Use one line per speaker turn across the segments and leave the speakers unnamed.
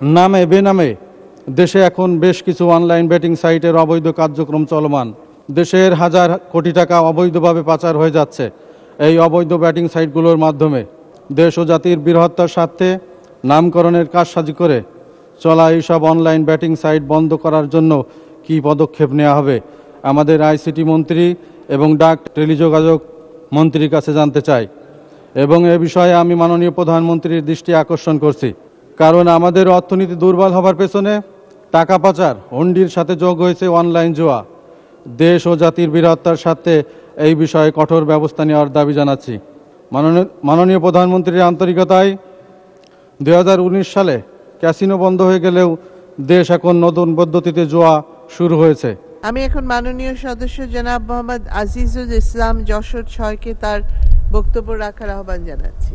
নামে বেনামে দেশে এখন বেশ কিছু অনলাইন বেটিং সাইটের অবৈধ কার্যক্রম চলমান। দেশের হাজার কোটি টাকা অবৈধভাবে পাচার হয়ে যাচ্ছে এই অবৈধ ব্যাটিং সাইটগুলোর মাধ্যমে। দেশ ও জাতির বৃহত্তর স্বার্থে নামকরণের কারসাজি করে চলা এইসব অনলাইন ব্যাটিং সাইট বন্ধ করার জন্য কী পদক্ষেপ নেওয়া হবে আমাদের আইসিটি মন্ত্রী এবং ডাক টেলিযোগাযোগ মন্ত্রীর কাছে জানতে চাই। এবং এ বিষয়ে আমি মাননীয় প্রধানমন্ত্রীর দৃষ্টি আকর্ষণ করছি। কারণ আমাদের অর্থনীতি দুর্বল হবার পেছনে টাকা পাচার, হুন্ডির সাথে যোগ হয়েছে অনলাইন জুয়া। দেশ ও জাতির বৃহত্তর স্বার্থে এই বিষয়ে কঠোর ব্যবস্থা নেওয়ার দাবি জানাচ্ছি। মাননীয় প্রধানমন্ত্রীর আন্তরিকতায় 2019 সালে ক্যাসিনো বন্ধ হয়ে গেলেও দেশ এখন নতুন পদ্ধতিতে জুয়া শুরু হয়েছে।
আমি এখন মাননীয় সদস্য জনাব মোহাম্মদ আজিজুল ইসলাম যশোর 6কে তার বক্তব্য রাখার আহ্বান জানাচ্ছি।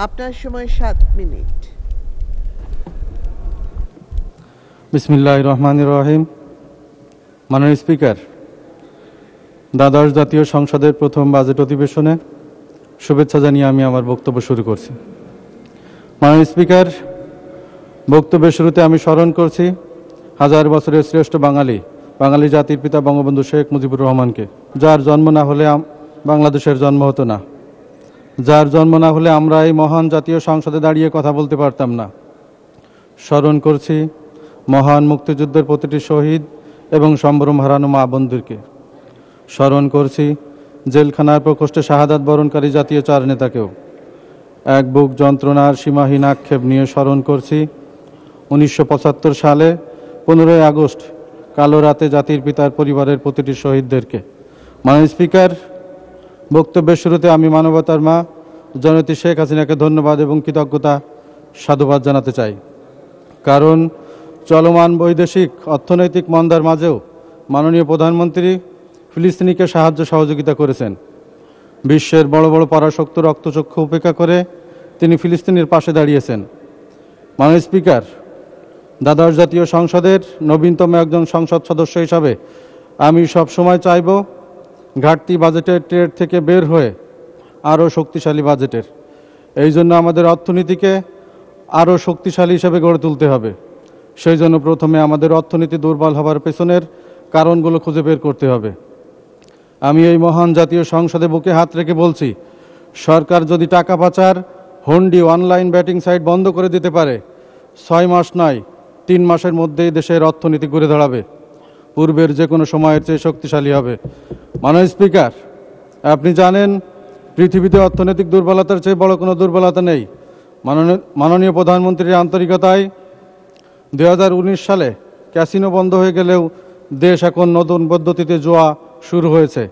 আপনার সময় 7 মিনিট।
বিসমিল্লাহির রহমানির রহিম। মাননীয় স্পিকার, দ্বাদশ জাতীয় সংসদের প্রথম বাজেট অধিবেশনে শুভেচ্ছা জানিয়ে আমি আমার বক্তব্য শুরু করছি। মাননীয় স্পিকার, বক্তব্যের শুরুতে আমি স্মরণ করছি হাজার বছরের শ্রেষ্ঠ বাঙালি জাতির পিতা বঙ্গবন্ধু শেখ মুজিবুর রহমানকে, যার জন্ম না হলে বাংলাদেশের জন্ম হতো না, যার জন্ম না হলে আমরা এই মহান জাতীয় সংসদে দাঁড়িয়ে কথা বলতে পারতাম না। স্মরণ করছি মহান মুক্তিযুদ্ধের প্রতিটি শহীদ এবং সম্ভ্রম হারানো মা বন্ধুকে। স্মরণ করছি জেলখানার প্রকোষ্ঠে শাহাদাত বরণকারী জাতীয় 4 নেতাকেও। এক বুক যন্ত্রণার সীমাহীন আক্ষেপ নিয়ে স্মরণ করছি 1975 সালে 15ই আগস্ট কালো রাতে জাতির পিতার পরিবারের প্রতিটি শহীদদেরকে। মাননীয় স্পিকার, বক্তব্যের শুরুতে আমি মানবতার মা জননেত্রী শেখ হাসিনাকে ধন্যবাদ এবং কৃতজ্ঞতা সাধুবাদ জানাতে চাই। কারণ চলমান বৈদেশিক অর্থনৈতিক মন্দার মাঝেও মাননীয় প্রধানমন্ত্রী ফিলিস্তিনিকে সাহায্য সহযোগিতা করেছেন। বিশ্বের বড় বড় পরাশক্ত রক্তচক্ষু উপেক্ষা করে তিনি ফিলিস্তিনের পাশে দাঁড়িয়েছেন। মাননীয় স্পিকার, দ্বাদশ জাতীয় সংসদের নবীনতম একজন সংসদ সদস্য হিসাবে আমি সবসময় চাইব ঘাটতি বাজেটের ট্রেড থেকে বের হয়ে আরও শক্তিশালী বাজেটের। এই জন্য আমাদের অর্থনীতিকে আরও শক্তিশালী হিসেবে গড়ে তুলতে হবে। সেই জন্য প্রথমে আমাদের অর্থনীতি দুর্বল হবার পেছনের কারণগুলো খুঁজে বের করতে হবে। আমি এই মহান জাতীয় সংসদে বুকে হাত রেখে বলছি, সরকার যদি টাকা পাচার, হুন্ডি, অনলাইন ব্যাটিং সাইট বন্ধ করে দিতে পারে, 6 মাস নয় 3 মাসের মধ্যেই দেশের অর্থনীতি ঘুরে দাঁড়াবে, পূর্বের যে কোনো সময়ের চেয়ে শক্তিশালী হবে। মাননীয় স্পিকার, আপনি জানেন পৃথিবীতে অর্থনৈতিক দুর্বলতার চেয়ে বড় কোনো দুর্বলতা নেই। মাননীয় প্রধানমন্ত্রীর আন্তরিকতায় 2019 সালে ক্যাসিনো বন্ধ হয়ে গেলেও দেশ এখন নতুন পদ্ধতিতে জুয়া শুরু হয়েছে।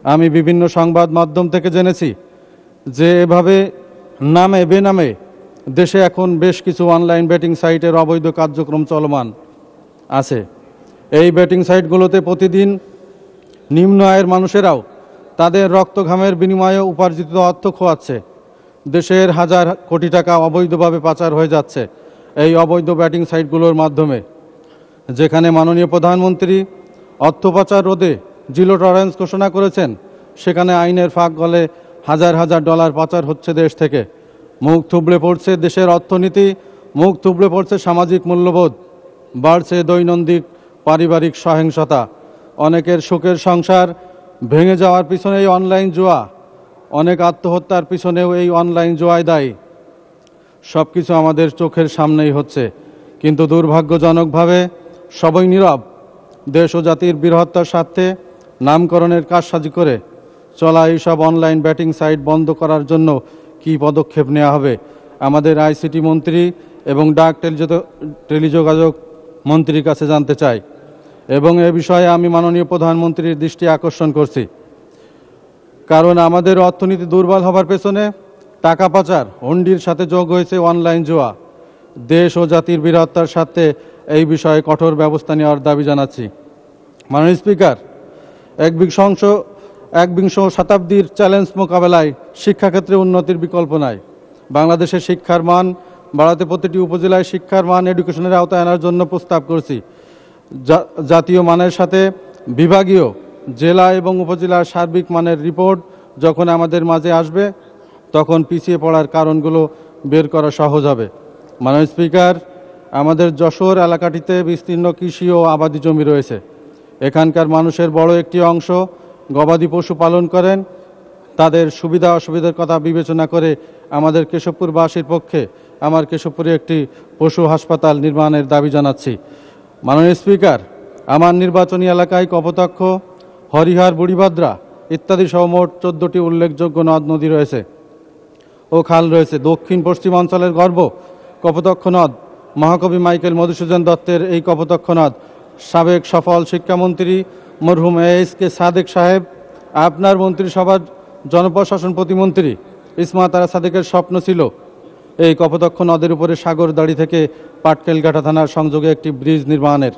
আমি বিভিন্ন সংবাদ মাধ্যম থেকে জেনেছি যে এভাবে নামে বেনামে দেশে এখন বেশ কিছু অনলাইন বেটিং সাইটের অবৈধ কার্যক্রম চলমান আছে। এই বেটিং সাইটগুলোতে প্রতিদিন নিম্ন আয়ের মানুষেরাও তাদের রক্ত ঘামের বিনিময়ে উপার্জিত অর্থ খোয়াচ্ছে। দেশের হাজার কোটি টাকা অবৈধভাবে পাচার হয়ে যাচ্ছে এই অবৈধ ব্যাটিং সাইটগুলোর মাধ্যমে। যেখানে মাননীয় প্রধানমন্ত্রী অর্থ পাচার রোধে জিরো টলারেন্স ঘোষণা করেছেন, সেখানে আইনের ফাঁক গলে হাজার হাজার ডলার পাচার হচ্ছে দেশ থেকে। মুখ থুবড়ে পড়ছে দেশের অর্থনীতি, মুখ থুবড়ে পড়ছে সামাজিক মূল্যবোধ, বাড়ছে দৈনন্দিন পারিবারিক সহিংসতা। অনেকের সুখের সংসার ভেঙে যাওয়ার পিছনে এই অনলাইন জুয়া, অনেক আত্মহত্যার পিছনেও এই অনলাইন জুয়াই দায়ী। সব কিছু আমাদের চোখের সামনেই হচ্ছে, কিন্তু দুর্ভাগ্যজনকভাবে সবাই নীরব। দেশ ও জাতির বৃহত্তর স্বার্থে নামকরণের কারসাজি করে চলা এইসব অনলাইন ব্যাটিং সাইট বন্ধ করার জন্য কী পদক্ষেপ নেওয়া হবে আমাদের আইসিটি মন্ত্রী এবং ডাক টেলিযোগাযোগ মন্ত্রীর কাছে জানতে চাই। এবং এ বিষয়ে আমি মাননীয় প্রধানমন্ত্রীর দৃষ্টি আকর্ষণ করছি। কারণ আমাদের অর্থনীতি দুর্বল হবার পেছনে টাকা পাচার, হুন্ডির সাথে যোগ হয়েছে অনলাইন জুয়া। দেশ ও জাতির বৃহত্তর স্বার্থে এই বিষয়ে কঠোর ব্যবস্থা নেওয়ার দাবি জানাচ্ছি। মাননীয় স্পিকার, একবিংশ শতাব্দীর চ্যালেঞ্জ মোকাবেলায় শিক্ষাক্ষেত্রে উন্নতির বিকল্প নাই। বাংলাদেশের শিক্ষার মান বাড়াতে প্রতিটি উপজেলায় শিক্ষার মান এডুকেশনের আওতায় আনার জন্য প্রস্তাব করছি। জাতীয় মানের সাথে বিভাগীয়, জেলা এবং উপজেলার সার্বিক মানের রিপোর্ট যখন আমাদের মাঝে আসবে, তখন পিছিয়ে পড়ার কারণগুলো বের করা সহজ হবে। মাননীয় স্পিকার, আমাদের যশোর এলাকাটিতে বিস্তীর্ণ কৃষি ও আবাদি জমি রয়েছে। এখানকার মানুষের বড় একটি অংশ গবাদি পশু পালন করেন। তাদের সুবিধা অসুবিধার কথা বিবেচনা করে আমাদের কেশবপুরবাসীর পক্ষে আমার কেশবপুরে একটি পশু হাসপাতাল নির্মাণের দাবি জানাচ্ছি। মাননীয় স্পিকার, আমার নির্বাচনী এলাকায় কপোতাক্ষ, হরিহার, বুড়িভাদ্রা ইত্যাদি সহ মোট 14টি উল্লেখযোগ্য নদ নদী রয়েছে ও খাল রয়েছে। দক্ষিণ পশ্চিম অঞ্চলের গর্ব কপোতাক্ষ নদ। মহাকবি মাইকেল মধুসূদন দত্তের এই কপোতাক্ষ নদ সাবেক সফল শিক্ষামন্ত্রী মরহুম এস.কে সাদেক সাহেব, আপনার মন্ত্রিসভার জনপ্রশাসন প্রতিমন্ত্রী ইসমাত আরা সাদেকের স্বপ্ন ছিল এই কপোতাক্ষ নদের উপরে সাগরদাড়ি থেকে পাটকেলঘাটা থানার সংযোগে একটি ব্রিজ নির্মাণের,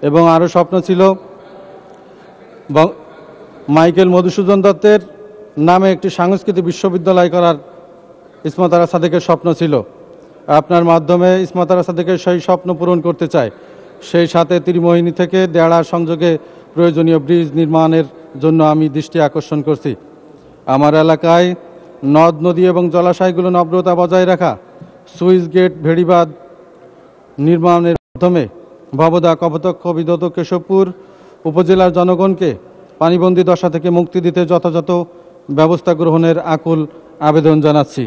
এবং আরও স্বপ্ন ছিল মাইকেল মধুসূদন দত্তের নামে একটি সাংস্কৃতিক বিশ্ববিদ্যালয় করার ইসমাত আরা সাদেকের স্বপ্ন ছিল। আপনার মাধ্যমে ইসমাত আরা সাদেকের সেই স্বপ্ন পূরণ করতে চায়। সেই সাথে ত্রিমোহিনী থেকে দেড়া সংযোগে প্রয়োজনীয় ব্রিজ নির্মাণের জন্য আমি দৃষ্টি আকর্ষণ করছি। আমার এলাকায় নদ নদী এবং জলাশয়গুলো নম্রতা বজায় রাখা, সুইচ গেট, ভেড়িবাঁধ নির্মাণের মাধ্যমে ভবদা, কপোতাক্ষ, বিধৌত কেশবপুর উপজেলার জনগণকে পানিবন্দী দশা থেকে মুক্তি দিতে যথাযথ ব্যবস্থা গ্রহণের আকুল আবেদন জানাচ্ছি।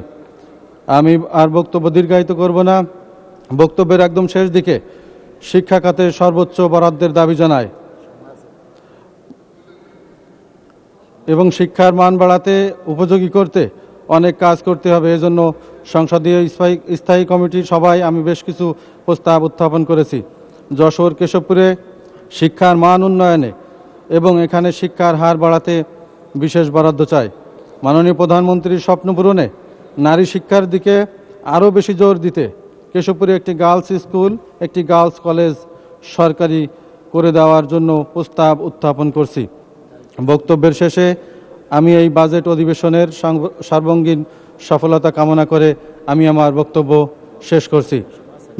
আমি আর বক্তব্য দীর্ঘায়িত করব না। বক্তব্যের একদম শেষ দিকে শিক্ষা খাতে সর্বোচ্চ বরাদ্দের দাবি জানায় এবং শিক্ষার মান বাড়াতে, উপযোগী করতে অনেক কাজ করতে হবে। এজন্য সংসদীয় স্থায়ী কমিটির সভায় আমি বেশ কিছু প্রস্তাব উত্থাপন করেছি। যশোর, কেশবপুরে শিক্ষার মান উন্নয়নে এবং এখানে শিক্ষার হার বাড়াতে বিশেষ বরাদ্দ চাই। মাননীয় প্রধানমন্ত্রীর স্বপ্ন পূরণে নারী শিক্ষার দিকে আরও বেশি জোর দিতে কেশবপুরে একটি গার্লস স্কুল, একটি গার্লস কলেজ সরকারি করে দেওয়ার জন্য প্রস্তাব উত্থাপন করছি। বক্তব্যের শেষে আমি এই বাজেট অধিবেশনের সর্বাঙ্গীন সফলতা কামনা করে আমি আমার বক্তব্য শেষ করছি।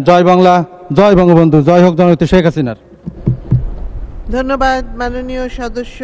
জয় বাংলা, জয় বঙ্গবন্ধু, জয় হোক জননেত্রী শেখ হাসিনার।
ধন্যবাদ মাননীয় সদস্য।